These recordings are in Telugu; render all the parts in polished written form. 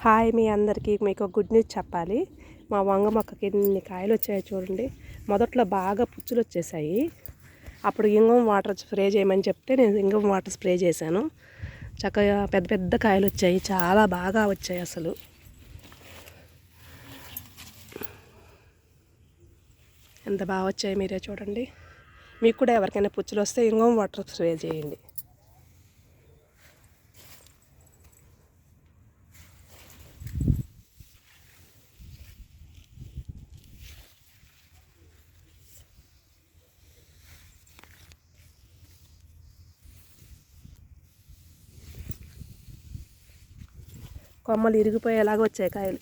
హాయ్ మీ అందరికీ మీకు గుడ్ న్యూస్ చెప్పాలి. మా వంగ మొక్కకి ఎన్ని కాయలు వచ్చాయో చూడండి. మొదట్లో బాగా పుచ్చులు వచ్చేసాయి. అప్పుడు ఇంగం వాటర్ స్ప్రే చేయమని చెప్తే నేను ఇంగం వాటర్ స్ప్రే చేశాను. చక్కగా పెద్ద పెద్ద కాయలు వచ్చాయి, చాలా బాగా వచ్చాయి. అసలు ఎంత బాగా వచ్చాయి మీరే చూడండి. మీకు కూడా ఎవరికైనా పుచ్చులు వస్తే ఇంగం వాటర్ స్ప్రే చేయండి. కొమ్మలు ఇరిగిపోయేలాగా వచ్చాయి కాయలు.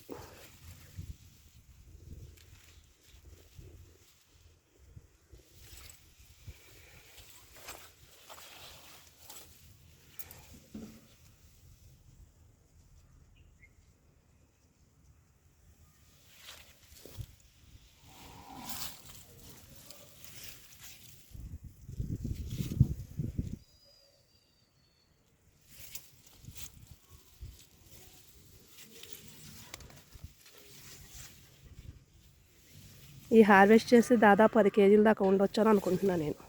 ఈ హార్వెస్ట్ చేసి దాదాపు 10 కేజీల దాకా ఉండొచ్చు అని అనుకుంటున్నాను నేను.